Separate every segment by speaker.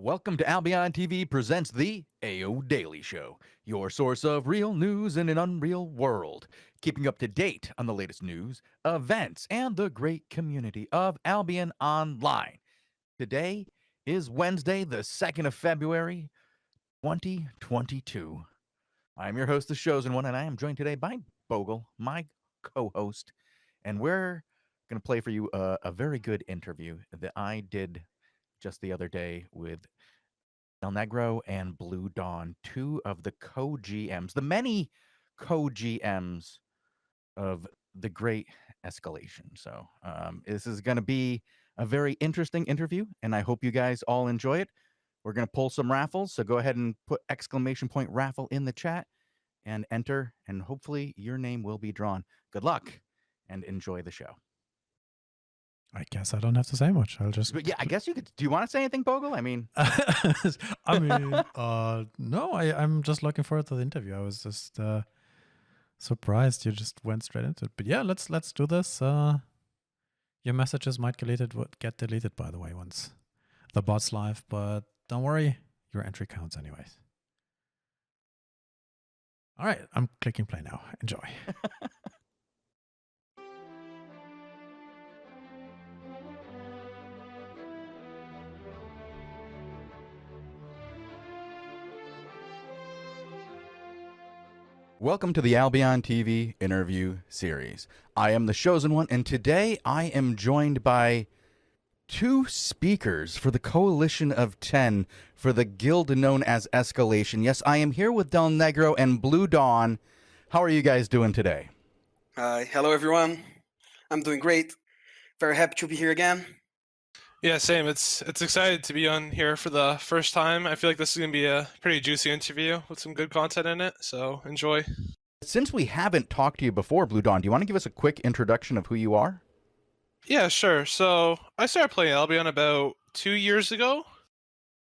Speaker 1: Welcome to AlbionTV presents the AO Daily Show, your source of real news in an unreal world, keeping up to date on the latest news, events, and the great community of Albion Online. Today is Wednesday, the 2nd of February, 2022. I'm your host, The Chosen One, and I am joined today by Bogle, my co-host, and we're going to play for you a very good interview that I did just the other day with DelNegr0 and BlueDawn, two of the co-GMs, the many co-GMs of the great Escalation. So this is going to be a very interesting interview, and I hope you guys all enjoy it. We're going to pull some raffles, so go ahead and put !raffle in the chat and enter, and hopefully your name will be drawn. Good luck, and enjoy the show.
Speaker 2: I guess I don't have to say much. I'll just.
Speaker 1: But yeah, I guess you could. Do you want to say anything, Bogle? I mean,
Speaker 2: no. I'm just looking forward to the interview. I was just surprised you just went straight into it. But yeah, let's do this. Your messages might get deleted, by the way, once the bot's live. But don't worry, your entry counts anyways. All right, I'm clicking play now. Enjoy.
Speaker 1: Welcome to the AlbionTV interview series. I am the Chosen One, and today I am joined by two speakers for the Coalition of 10 for the guild known as Escalation. Yes, I am here with DelNegr0 and BlueDawn. How are you guys doing today?
Speaker 3: Hello, everyone. I'm doing great. Very happy to be here again.
Speaker 4: Yeah, same. It's excited to be on here for the first time. I feel like this is going to be a pretty juicy interview with some good content in it, so enjoy.
Speaker 1: Since we haven't talked to you before, BlueDawn, do you want to give us a quick introduction of who you are?
Speaker 4: Yeah, sure. So I started playing Albion about 2 years ago.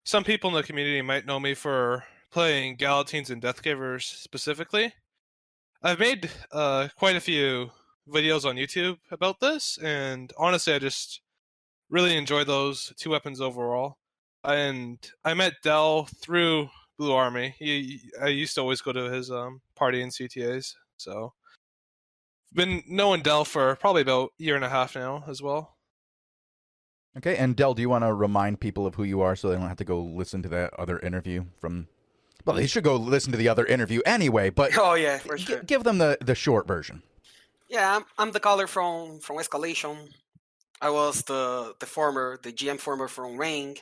Speaker 4: Some people in the community might know me for playing Galatines and Deathgivers specifically. I've made quite a few videos on YouTube about this, and honestly, I just really enjoy those two weapons overall. And I met Del through Blue Army. I used to always go to his party in CTAs. So been knowing Del for probably about a year and a half now as well.
Speaker 1: Okay, and Del, do you want to remind people of who you are so they don't have to go listen to that other interview from... Well, they should go listen to the other interview anyway, but
Speaker 3: Oh yeah, for sure.
Speaker 1: give them the short version.
Speaker 3: Yeah, I'm the caller from Escalation. I was the GM former from Rank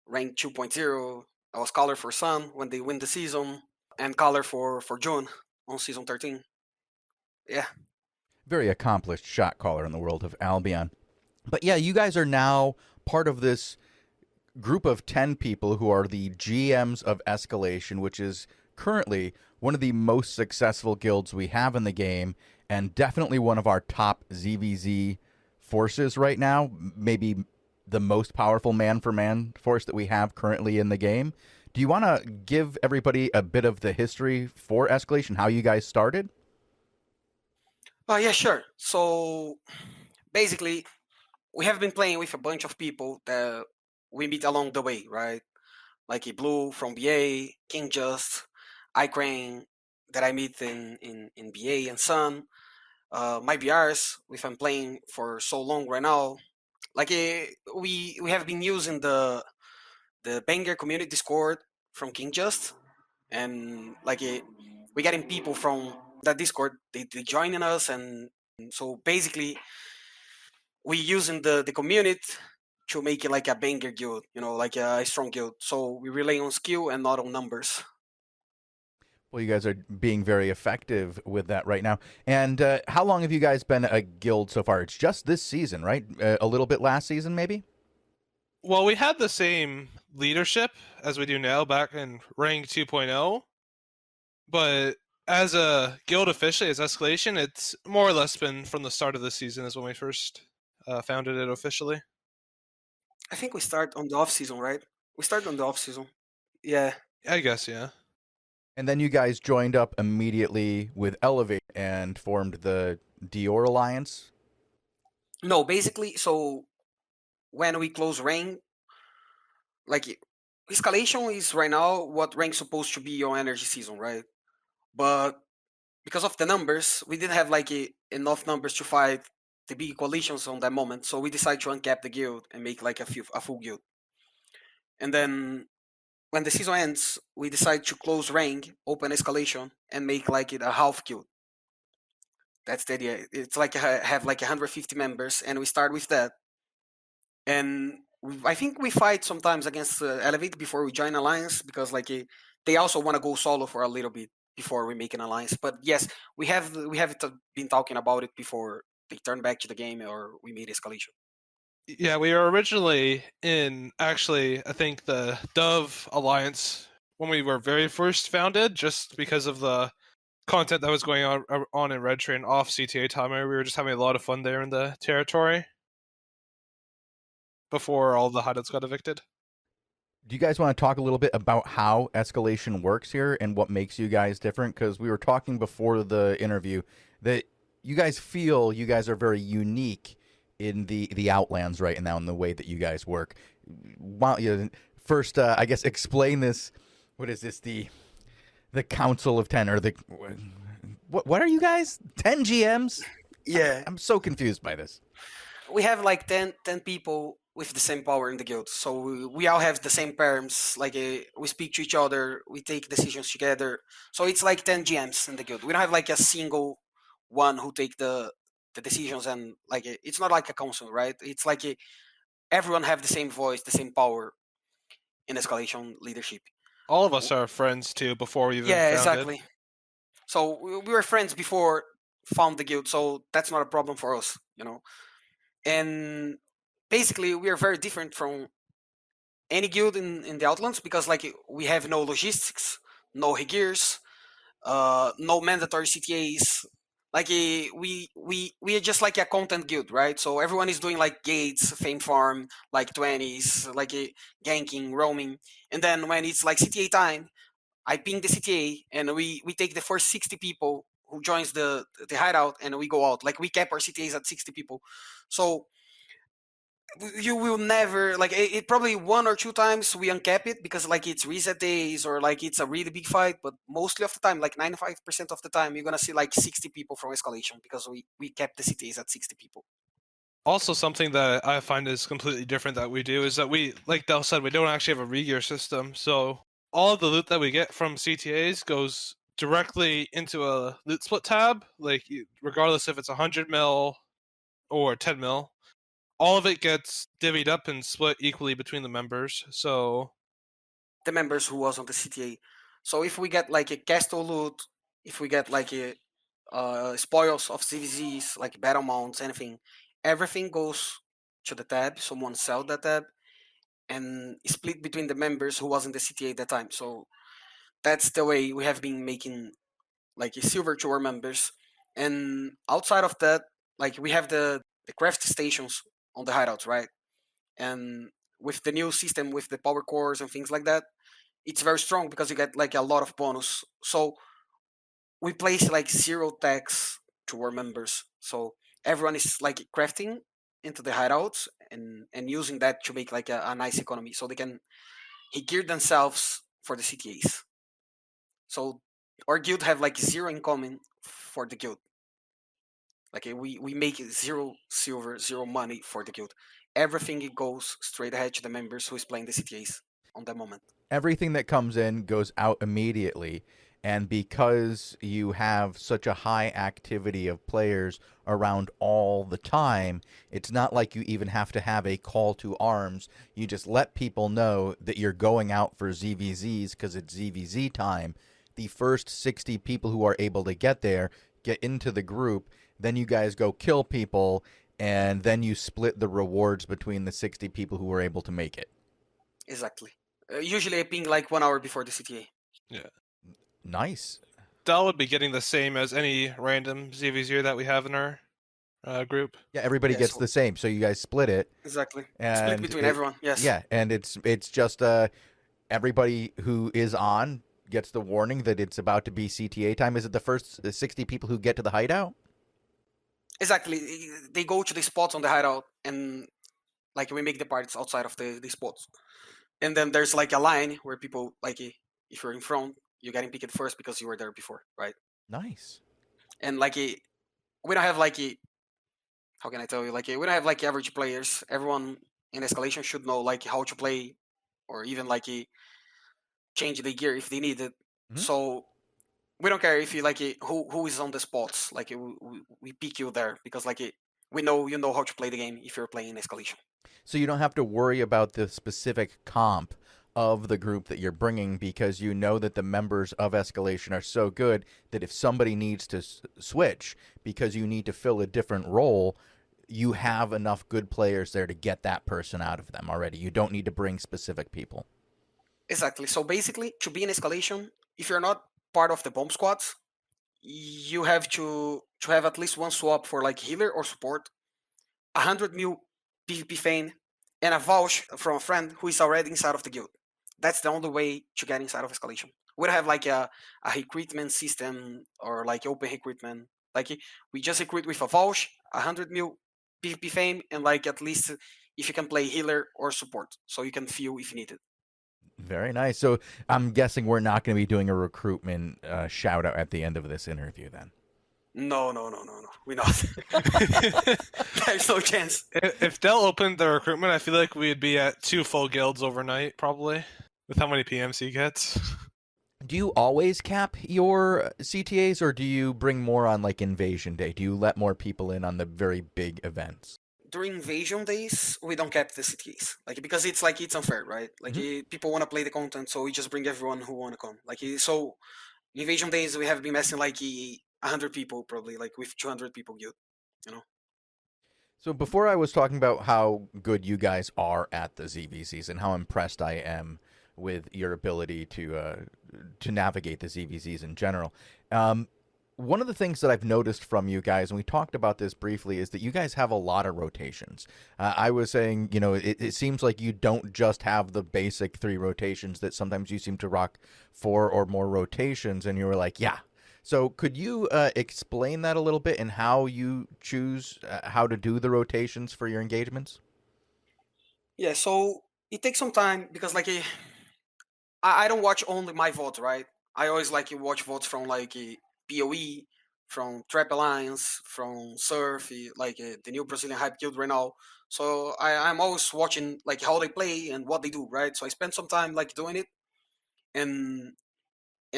Speaker 3: 2.0. I was caller for Sun when they win the season, and caller for June on season 13. Yeah.
Speaker 1: Very accomplished shot caller in the world of Albion. But yeah, you guys are now part of this group of 10 people who are the GMs of Escalation, which is currently one of the most successful guilds we have in the game, and definitely one of our top ZVZ forces right now, maybe the most powerful man-for-man force that we have currently in the game. Do you want to give everybody a bit of the history for Escalation, how you guys started?
Speaker 3: Yeah, sure. So basically, we have been playing with a bunch of people that we meet along the way, right? Like Blue from BA, King Just, iCrane that I meet in BA and Sun. My BRs, which I'm playing for so long right now. Like we have been using the Banger community Discord from King Just, and like we getting people from that Discord, they joining us, and so basically we using the community to make it like a banger guild, like a strong guild. So we rely on skill and not on numbers.
Speaker 1: Well, you guys are being very effective with that right now. And how long have you guys been a guild so far? It's just this season, right? A little bit last season, maybe?
Speaker 4: Well, we had the same leadership as we do now back in Rank 2.0. But as a guild officially, as Escalation, it's more or less been from the start of the season is when we first founded it officially.
Speaker 3: I think we start on the off season, right? We start on the off season. Yeah.
Speaker 4: I guess, yeah.
Speaker 1: And then you guys joined up immediately with Elevate and formed the DIOR Alliance?
Speaker 3: No, basically, so when we close Rain, like escalation is right now what rank's supposed to be your energy season, right? But because of the numbers, we didn't have like enough numbers to fight the big coalitions on that moment, so we decided to uncap the guild and make like a full guild. And then when the season ends, we decide to close rank, open escalation, and make like it a half guild. That's the idea. It's like have like 150 members, and we start with that. And I think we fight sometimes against Elevate before we join Alliance because like they also want to go solo for a little bit before we make an alliance. But yes, we have been talking about it before they turn back to the game or we made escalation.
Speaker 4: Yeah, we were originally in, actually, I think the DIOR Alliance when we were very first founded, just because of the content that was going on in Red Train off CTA time. We were just having a lot of fun there in the territory before all the hideouts got evicted.
Speaker 1: Do you guys want to talk a little bit about how escalation works here and what makes you guys different? Because we were talking before the interview that you guys feel you guys are very unique in the Outlands right now in the way that you guys work. Why don't you first, I guess, explain this? What is this? The Council of 10 or the what are you guys? 10 GMs?
Speaker 3: Yeah,
Speaker 1: I'm so confused by this.
Speaker 3: we have like 10 people with the same power in the guild, so we all have the same terms. Like we speak to each other, we take decisions together. So it's like 10 GMs in the guild. We don't have like a single one who take the decisions, and like it's not like a council, right? It's like everyone have the same voice, the same power in escalation leadership.
Speaker 4: All of us are friends too before we even
Speaker 3: Yeah,
Speaker 4: founded.
Speaker 3: exactly. So we were friends before found the guild, so that's not a problem for us, you know. And basically, we are very different from any guild in the Outlands because like we have no logistics, no gears, no mandatory CTAs. Like we are just like a content guild, right? So everyone is doing like gates, fame farm, like 20s, like ganking, roaming, and then when it's like CTA time, I ping the CTA and we take the first 60 people who joins the hideout and we go out. Like we cap our CTAs at 60 people, so you will never like it probably one or two times we uncap it because like it's reset days or like it's a really big fight, but mostly of the time, like 95% of the time, you're gonna see like 60 people from escalation because we kept the CTAs at 60 people.
Speaker 4: Also, something that I find is completely different that we do is that we, like Del said, we don't actually have a regear system. So all of the loot that we get from CTAs goes directly into a loot split tab, like regardless if it's 100 mil or 10 mil. All of it gets divvied up and split equally between the members. So
Speaker 3: the members who was on the CTA. So if we get like a castle loot, if we get like a spoils of CVZs, like battle mounts, anything, everything goes to the tab. Someone sell that tab and split between the members who was in the CTA at that time. So that's the way we have been making like a silver to our members. And outside of that, like we have the craft stations on the hideouts, right? And with the new system with the power cores and things like that, it's very strong because you get like a lot of bonus. So we place like 0 tax to our members. So everyone is like crafting into the hideouts and using that to make like a nice economy so they can gear themselves for the CTAs. So our guild have like 0 in common for the guild. Like we make 0 silver, 0 money for the guild. Everything goes straight ahead to the members who is playing the CTAs on that moment.
Speaker 1: Everything that comes in goes out immediately. And because you have such a high activity of players around all the time, it's not like you even have to have a call to arms. You just let people know that you're going out for ZVZs because it's ZVZ time. The first 60 people who are able to get there get into the group. Then you guys go kill people, and then you split the rewards between the 60 people who were able to make it.
Speaker 3: Exactly. Usually I ping like 1 hour before the CTA.
Speaker 4: yeah,
Speaker 1: Nice.
Speaker 4: Del would be getting the same as any random ZVZer that we have in our group.
Speaker 1: Yeah, everybody
Speaker 3: Yeah,
Speaker 1: gets
Speaker 3: so-
Speaker 1: the same, so you guys split it.
Speaker 3: Exactly.
Speaker 1: And
Speaker 3: Split between everyone. Yes.
Speaker 1: Yeah, and it's just everybody who is on gets the warning that it's about to be CTA time. Is it the first 60 people who get to the hideout?
Speaker 3: Exactly. They go to the spots on the hideout and like we make the parties outside of the spots. And then there's like a line where people like if you're in front, you're getting picked first because you were there before, right?
Speaker 1: Nice.
Speaker 3: And like we don't have like how can I tell you, like we don't have like average players. Everyone in escalation should know like how to play, or even like change the gear if they need it.
Speaker 1: Mhm.
Speaker 3: So we don't care if you like who is on the spots. Like we pick you there because like we know you know how to play the game if you're playing escalation.
Speaker 1: So you don't have to worry about the specific comp of the group that you're bringing, because you know that the members of Escalation are so good that if somebody needs to switch because you need to fill a different role, you have enough good players there to get that person out of them already. You don't need to bring specific people.
Speaker 3: Exactly. So basically, to be in escalation, if you're not part of the bomb squads, you have to have at least one swap for like healer or support, 100 mil PvP fame, and a vouch from a friend who is already inside of the guild. That's the only way to get inside of escalation. We don't have like a recruitment system or like open recruitment. Like we just recruit with a vouch, 100 mil PvP fame, and like at least if you can play healer or support, so you can feel if needed.
Speaker 1: Very nice. So I'm guessing we're not going to be doing a recruitment shout out at the end of this interview then.
Speaker 3: No. We're not. There's no chance.
Speaker 4: If Del opened the recruitment, I feel like we'd be at 2 full guilds overnight, probably, with how many PMs he gets.
Speaker 1: Do you always cap your CTAs, or do you bring more on like Invasion Day? Do you let more people in on the very big events?
Speaker 3: During invasion days, we don't cap the CTAs, like because it's like it's unfair, right? Like people want to play the content, so we just bring everyone who want to come. Like so, invasion days we have been messing like 100 people probably, like with 200 people guild, you know.
Speaker 1: So before I was talking about how good you guys are at the ZVZs and how impressed I am with your ability to navigate the ZVZs in general. One of the things that I've noticed from you guys, and we talked about this briefly, is that you guys have a lot of rotations. I was saying, you know, it seems like you don't just have the basic 3 rotations, that sometimes you seem to rock 4 or more rotations, and you were like, yeah. So could you explain that a little bit and how you choose how to do the rotations for your engagements?
Speaker 3: Yeah, so it takes some time because like I don't watch only my votes, right? I always like watch votes from like PoE, from Trap Alliance, from Surf, like the new Brazilian hype guild right now. So I'm always watching like how they play and what they do, right? So I spend some time like doing it, and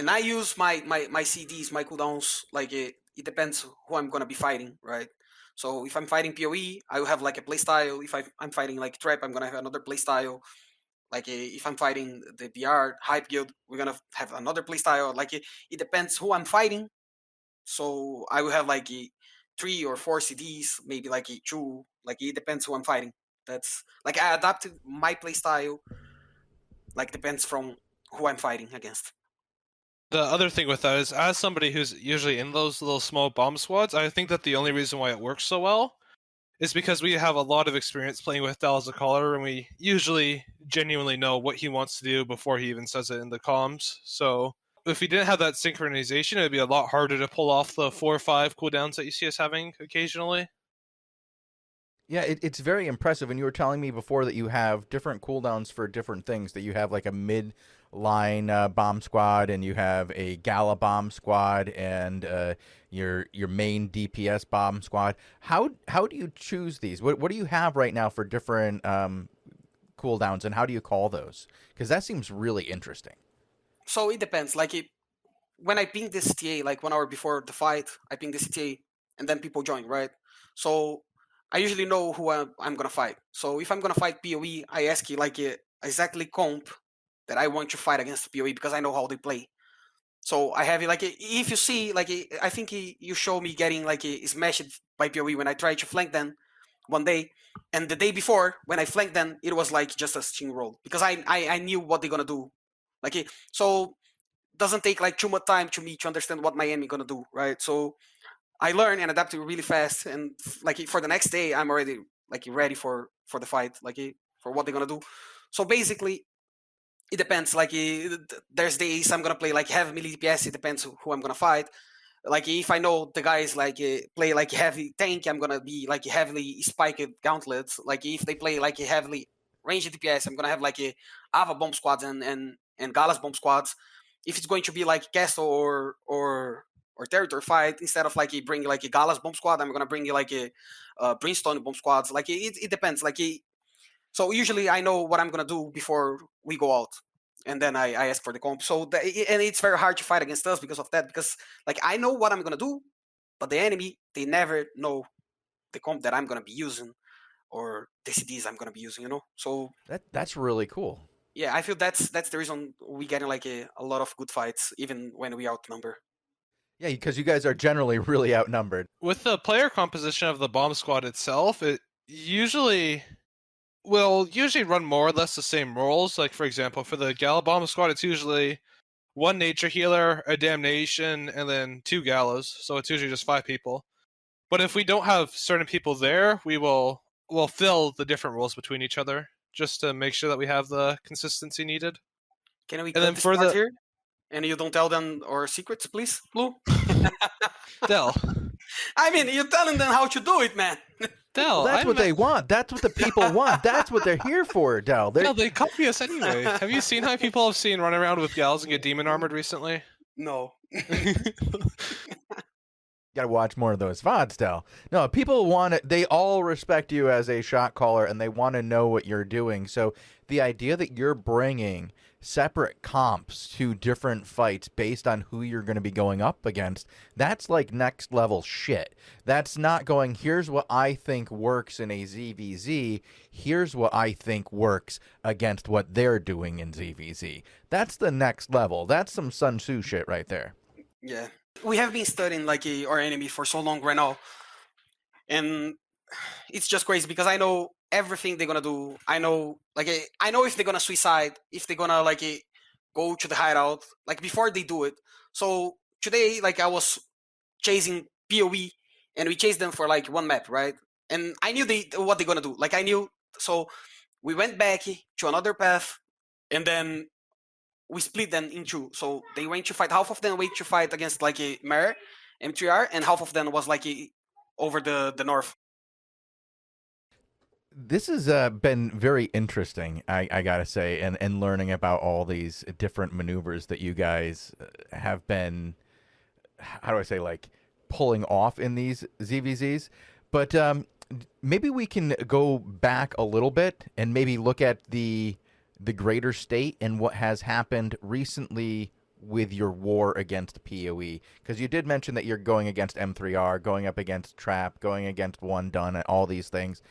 Speaker 3: I use my CDs, my cooldowns. Like it depends who I'm gonna be fighting, right? So if I'm fighting PoE, I will have like a playstyle. If I'm fighting like Trap, I'm gonna have another playstyle. Like if I'm fighting the DR hype guild, we're gonna have another playstyle. Like it depends who I'm fighting. So I will have like 3 or 4 CDs, maybe like 2. Like it depends who I'm fighting. That's like I adapted my playstyle. Like depends from who I'm fighting against.
Speaker 4: The other thing with that is, as somebody who's usually in those little small bomb squads, I think that the only reason why it works so well is because we have a lot of experience playing with Del as a caller, and we usually genuinely know what he wants to do before he even says it in the comms. So if we didn't have that synchronization, it'd be a lot harder to pull off the 4 or 5 cooldowns that you see us having occasionally.
Speaker 1: Yeah, it's very impressive. And you were telling me before that you have different cooldowns for different things, that you have like a mid-line bomb squad, and you have a Gala bomb squad, and your main DPS bomb squad. How do you choose these? What do you have right now for different cooldowns, and how do you call those? Because that seems really interesting.
Speaker 3: So it depends. Like when I ping the CTA, like 1 hour before the fight, I ping the CTA, and then people join, right? So I usually know who I'm gonna fight. So if I'm gonna fight PoE, I ask you like exactly comp that I want to fight against PoE because I know how they play. So I have it like if you see like I think you show me getting like smashed by PoE when I tried to flank them one day, and the day before when I flanked them, it was like just a steamroll because I knew what they're gonna do. Like so doesn't take like too much time to me to understand what my enemy gonna do, right? So I learn and adapt really fast, and like for the next day, I'm already like ready for the fight, like for what they're gonna do. So basically, it depends. Like there's days I'm gonna play like heavy melee DPS. It depends who I'm gonna fight. Like if I know the guys like play like heavy tank, I'm gonna be like heavily spiked gauntlets. Like if they play like heavily range DPS, I'm gonna have like a Ava bomb squads and Galas bomb squads. If it's going to be like castle or territory fight, instead of like bring like a Galas bomb squad, I'm gonna bring like a Brimstone bomb squads. Like it depends. Like so usually I know what I'm gonna do before we go out, and then I ask for the comp. So and it's very hard to fight against us because of that. Because like I know what I'm gonna do, but the enemy they never know the comp that I'm gonna be using or the CDs I'm gonna be using. So
Speaker 1: That's really cool.
Speaker 3: yeah, I feel that's the reason we getting like a lot of good fights even when we outnumber.
Speaker 1: Yeah, because you guys are generally really outnumbered.
Speaker 4: With the player composition of the bomb squad itself, it usually will run more or less the same roles. Like, for example, for the Gala bomb squad, it's usually one nature healer, a damnation, and then 2 galas. So it's usually just 5 people. But if we don't have certain people there, we'll fill the different roles between each other just to make sure that we have the consistency needed.
Speaker 3: Can we
Speaker 4: And
Speaker 3: cut
Speaker 4: then
Speaker 3: this
Speaker 4: for
Speaker 3: part
Speaker 4: the-
Speaker 3: here? And you don't tell them our secrets, please, Blue?
Speaker 4: Del,
Speaker 3: I mean, you're telling them how to do it, man.
Speaker 1: Well, that's what they want. That's what the people want. That's what they're here for, Del.
Speaker 4: Del, they copy us anyway. Have you seen how people have seen run around with gals and get demon armored recently?
Speaker 3: No.
Speaker 1: Got to watch more of those VODs, Del. No, people want it. They all respect you as a shot caller, and they want to know what you're doing. So the idea that you're bringing separate comps to different fights based on who you're going to be going up against, that's like next level shit. That's not going, here's what I think works in a ZVZ, here's what I think works against what they're doing in ZVZ. That's the next level. That's some Sun Tzu shit right there.
Speaker 3: Yeah. We have been studying like our enemy for so long right now. And it's just crazy because I know everything they're gonna do. I know if they're gonna suicide, if they're gonna go to the hideout, like before they do it. So today, like I was chasing PoE, and we chased them for like one map, right? And I knew what they're gonna do. Like I knew, so we went back to another path, and then we split them in two. So they went to fight. Half of them went to fight against like a Mare M3R, and half of them was like over the north.
Speaker 1: This has been very interesting, I gotta say, and learning about all these different maneuvers that you guys have been, how do I say, like, pulling off in these ZVZs. But maybe we can go back a little bit and maybe look at the greater state and what has happened recently with your war against PoE, because you did mention that you're going against M3R, going up against Trap, going against One Done, and all these things.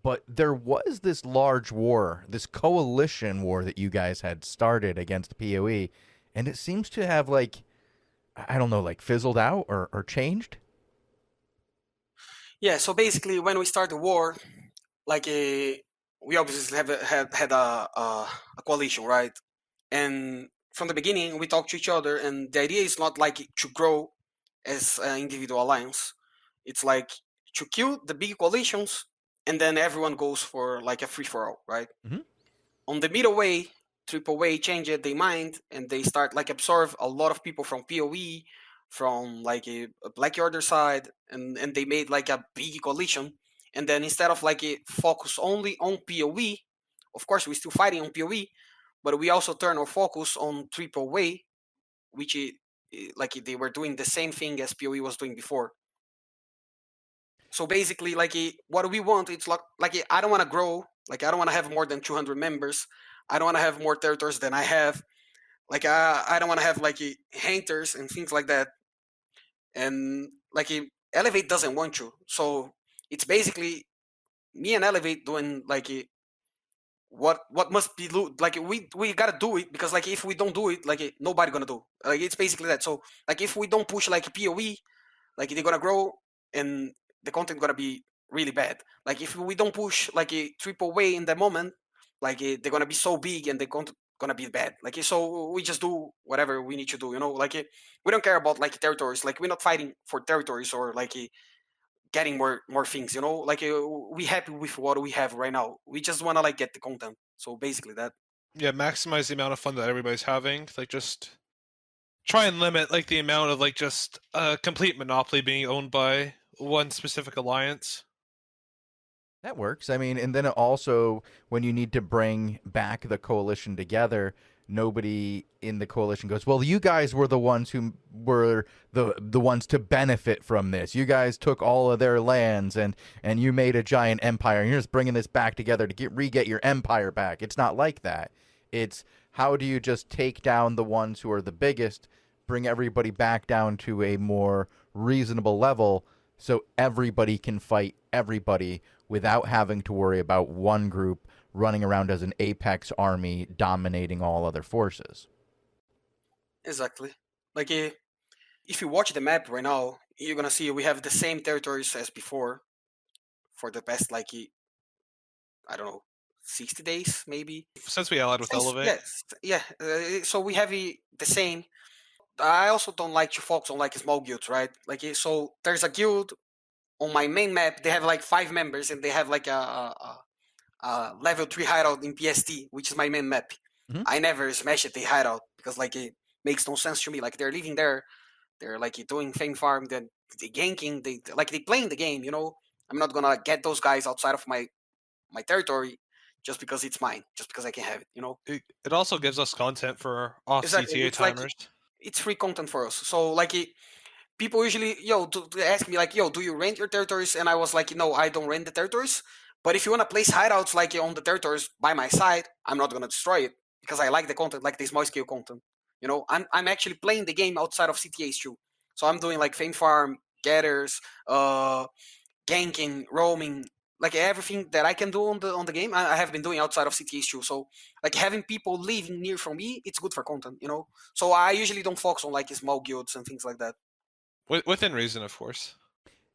Speaker 1: But there was this large war, this coalition war that you guys had started against PoE, and it seems to have, like, I don't know, like fizzled out or changed?
Speaker 3: Yeah, so basically when we start the war, like we obviously had a coalition, right? And from the beginning we talked to each other, and the idea is not like to grow as an individual alliance. It's like to kill the big coalitions, and then everyone goes for like a free-for-all, right?
Speaker 1: Mhm.
Speaker 3: On the middle way, triple way change their mind, and they start like absorb a lot of people from PoE, from like a Black Order side, and they made like a big coalition. And then instead of like a focus only on PoE, of course we're still fighting on PoE, but we also turn our focus on triple way, which like they were doing the same thing as PoE was doing before. So basically, like what we want, it's like I don't want to grow. Like I don't want to have more than 200 members. I don't want to have more territories than I have. Like I don't want to have like hunters and things like that. And like Elevate doesn't want to. So it's basically me and Elevate doing like what must be like we gotta do it, because like if we don't do it, like nobody gonna do. Like it's basically that. So like if we don't push like PoE, like they're gonna grow and the content gonna be really bad. Like if we don't push like a triple way in the moment, like they're gonna be so big and the content gonna be bad. Like so we just do whatever we need to do, like we don't care about like territories. Like we're not fighting for territories or like getting more things, like we happy with what we have right now. We just want to like get the content. So basically that.
Speaker 4: Yeah, maximize the amount of fun that everybody's having. Like just try and limit like the amount of like just a complete monopoly being owned by one specific alliance.
Speaker 1: That works. I mean, and then also when you need to bring back the coalition together, nobody in the coalition goes, "Well, you guys were the ones who were the ones to benefit from this. You guys took all of their lands and you made a giant empire. And you're just bringing this back together to re-get your empire back." It's not like that. It's how do you just take down the ones who are the biggest, bring everybody back down to a more reasonable level so everybody can fight everybody without having to worry about one group running around as an apex army dominating all other forces.
Speaker 3: Exactly. Like if you watch the map right now, you're gonna see we have the same territories as before for the past I don't know 60 days maybe.
Speaker 4: Since we allied with Elevate.
Speaker 3: Yes, yeah. So we have the same. I also don't like to focus on like small guilds, right? Like so there's a guild on my main map. They have like 5 members and they have like a level 3 hideout in PST, which is my main map.
Speaker 1: Mhm.
Speaker 3: I never smash it the hideout because like it makes no sense to me. Like they're living there, they're like doing fame farm, then they ganking, they playing the game. You know, I'm not gonna get those guys outside of my territory just because it's mine, just because I can have it. You know,
Speaker 4: It also gives us content for off
Speaker 3: exactly.
Speaker 4: CTA
Speaker 3: It's like
Speaker 4: timers.
Speaker 3: it's free content for us. So like people usually ask me like, yo, do you rent your territories? And I was like, no, I don't rent the territories. But if you want to place hideouts like on the territories by my side, I'm not gonna destroy it because I like the content, like the small scale content. You know, I'm actually playing the game outside of CTAs too. So I'm doing like fame farm, getters, ganking, roaming, like everything that I can do on the game. I have been doing outside of CTAs too. So like having people living near from me, it's good for content. You know, so I usually don't focus on like small guilds and things like that.
Speaker 4: Within reason, of course.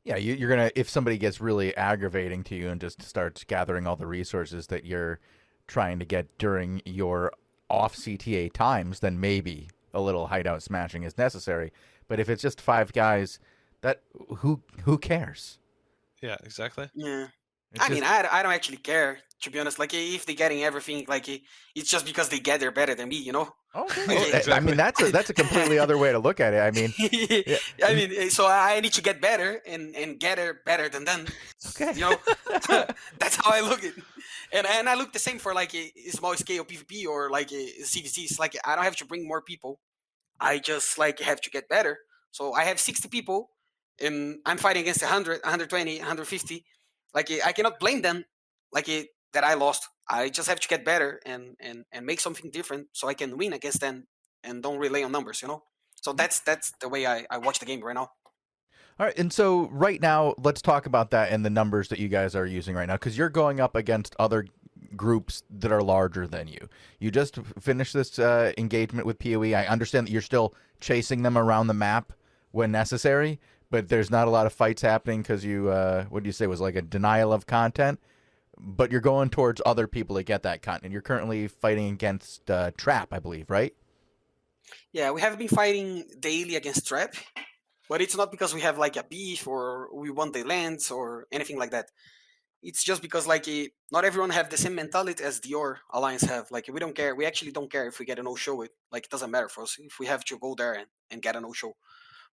Speaker 1: Yeah, you're gonna, if somebody gets really aggravating to you and just starts gathering all the resources that you're trying to get during your off CTA times, then maybe a little hideout smashing is necessary. But if it's just 5 guys, that who cares?
Speaker 4: Yeah, exactly.
Speaker 3: Yeah.
Speaker 1: It's
Speaker 3: I mean,
Speaker 1: just-
Speaker 3: I don't actually care, to be honest. Like, if they're getting everything, like, it's just because they get there better than me, you know?
Speaker 1: okay.
Speaker 3: Like,
Speaker 1: Well, I mean, that's a completely other way to look at it. I mean, yeah.
Speaker 3: I mean, so I need to get better and get her better than them.
Speaker 1: Okay.
Speaker 3: You know, that's how I look at it. And I look the same for like a small scale PvP or like a CVCs. Like, I don't have to bring more people. I just like have to get better. So I have 60 people and I'm fighting against 100, 120, 150. Like I cannot blame them like that I lost. I just have to get better and make something different so I can win against them and don't rely on numbers, you know? So that's the way I watch the game right now.
Speaker 1: All right, and so right now, let's talk about that and the numbers that you guys are using right now, because you're going up against other groups that are larger than you. You just finished this engagement with PoE. I understand that you're still chasing them around the map when necessary, but there's not a lot of fights happening because you, what do you say, was like a denial of content? But you're going towards other people to get that content. You're currently fighting against Trap, I believe, right?
Speaker 3: Yeah, we have been fighting daily against Trap, but it's not because we have like a beef or we want the lands or anything like that. It's just because like not everyone have the same mentality as DIOR Alliance have. Like we don't care. We actually don't care if we get a no-show. It like it doesn't matter for us if we have to go there and get a no-show.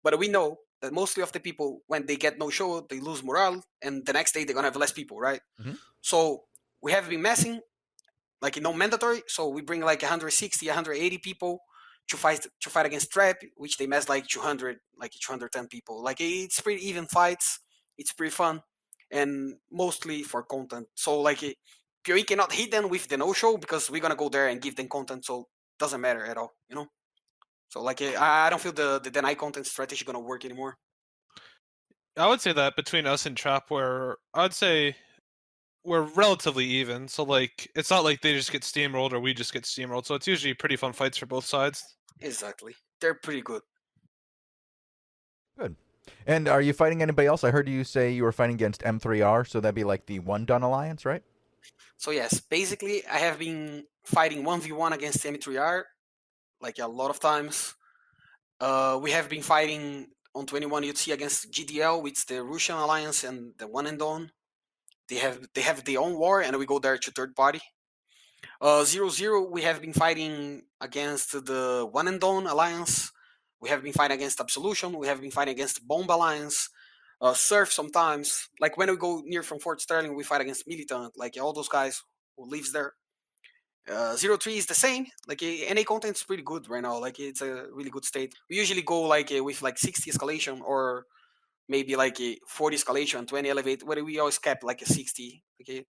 Speaker 3: But we know that mostly of the people when they get no-show, they lose morale, and the next day they're gonna have less people, right?
Speaker 1: Mhm.
Speaker 3: So we have been messing like no mandatory. So we bring like 160, 180 people to fight against Trap, which they mess like 200, like 210 people. Like it's pretty even fights. It's pretty fun, and mostly for content. So like PoE cannot hit them with the no show because we're gonna go there and give them content. So it doesn't matter at all, you know. So like I don't feel the deny content strategy gonna work anymore.
Speaker 4: I would say that between us and Trap, I'd say we're relatively even. So like, it's not like they just get steamrolled or we just get steamrolled. So it's usually pretty fun fights for both sides.
Speaker 3: Exactly, they're pretty good.
Speaker 1: Good. And are you fighting anybody else? I heard you say you were fighting against M3R, so that'd be like the DelNegr0 Alliance, right?
Speaker 3: So yes, basically I have been fighting 1v1 against M3R like a lot of times. We have been fighting on 21 UTC against GDL, which is the Russian alliance and the One and Done. They have their own war, and we go there to third party. 0-0, we have been fighting against the One and Done alliance. We have been fighting against Absolution. We have been fighting against Bomb Alliance. Surf sometimes. Like when we go near from Fort Sterling, we fight against Militant. Like all those guys who lives there. 03 is the same. Like NA content is pretty good right now. Like it's a really good state. We usually go like with like 60 escalation or maybe like a 40 escalation, 20 elevate. Where we always kept like a 60. Okay,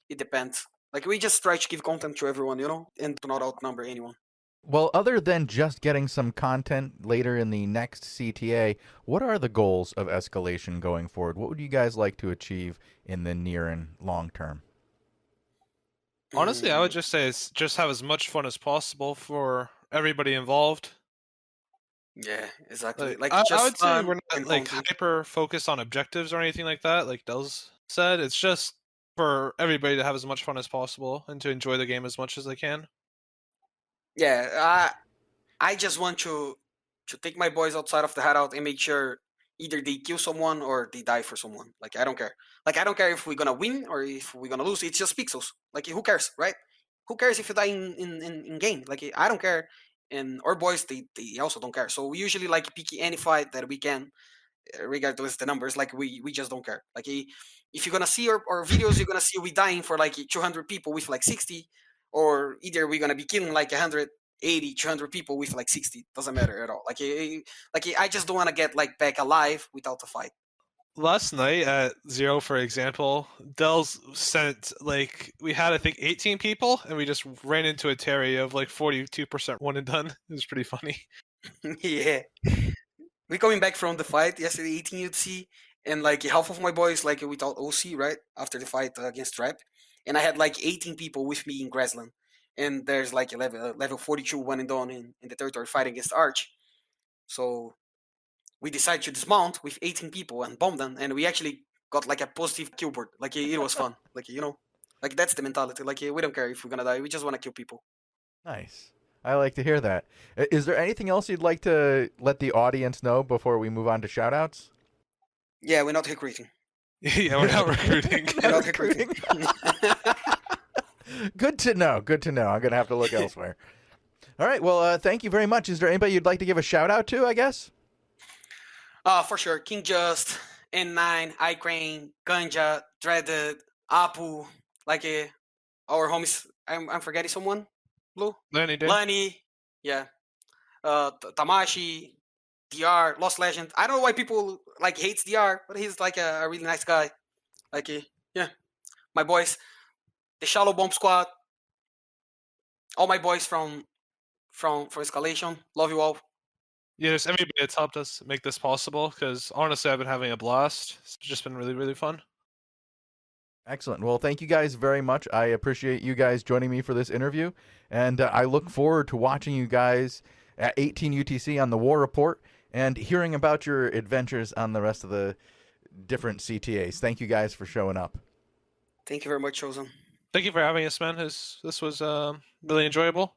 Speaker 3: it depends. Like we just try to give content to everyone, you know, and to not outnumber anyone.
Speaker 1: Well, other than just getting some content later in the next CTA, what are the goals of Escalation going forward? What would you guys like to achieve in the near and long term?
Speaker 4: Honestly, I would just say it's just have as much fun as possible for everybody involved.
Speaker 3: Yeah, exactly.
Speaker 4: Like
Speaker 3: Like
Speaker 4: I would say
Speaker 3: fun
Speaker 4: we're not
Speaker 3: and
Speaker 4: like
Speaker 3: content.
Speaker 4: hyper focused on objectives or anything like that. Like Del's said, it's just for everybody to have as much fun as possible and to enjoy the game as much as they can.
Speaker 3: Yeah, I just want to take my boys outside of the hideout and make sure either they kill someone or they die for someone. Like I don't care. Like I don't care if we're gonna win or if we're gonna lose. It's just pixels. Like who cares, right? Who cares if you die in game? Like I don't care. And our boys they also don't care. So we usually like pick any fight that we can, regardless the numbers. Like we just don't care. Like if you're gonna see our videos, you're gonna see we dying for like 200 people with like 60, or either we're gonna be killing like 180, 200 people with like 60. Doesn't matter at all. Like I just don't want to get like back alive without a fight.
Speaker 4: Last night at Zero, for example, Del's sent like we had I think 18 people, and we just ran into a Terry of like 42% one and done. It was pretty funny.
Speaker 3: Yeah, we coming back from the fight yesterday, 18 UC, and like half of my boys like without OC right after the fight against Trap, and I had like 18 people with me in Grassland, and there's like a level 42 one and done in the territory fighting against Arch. So we decided to dismount with 18 people and bomb them, and we actually got like a positive kill board. Like it was fun. Like you know, like that's the mentality. Like we don't care if we're gonna die. We just want to kill people.
Speaker 1: Nice. I like to hear that. Is there anything else you'd like to let the audience know before we move on to shoutouts?
Speaker 3: Yeah, we're not recruiting.
Speaker 4: Yeah, we're not recruiting.
Speaker 3: We're not recruiting.
Speaker 1: Good to know. Good to know. I'm going to have to look elsewhere. All right. Well, thank you very much. Is there anybody you'd like to give a shout out to, I guess?
Speaker 3: For sure. King Just, N9, iCrane, Ganja, Dreaded, Apu, like our homies. I'm forgetting someone. Blue?
Speaker 4: Lenny did.
Speaker 3: Lani, yeah. Tamashi, DR, Lost Legend. I don't know why people like hates DR, but he's like a really nice guy. Like yeah. My boys, the Shallow Bomb Squad, all my boys from Escalation. Love you all.
Speaker 4: Yeah, just everybody that's helped us make this possible, because honestly, I've been having a blast. It's just been really, really fun.
Speaker 1: Excellent. Well, thank you guys very much. I appreciate you guys joining me for this interview, and I look forward to watching you guys at 18 UTC on the War Report and hearing about your adventures on the rest of the different CTAs. Thank you guys for showing up.
Speaker 3: Thank you very much, Chosen.
Speaker 4: Thank you for having us, man. This was really enjoyable.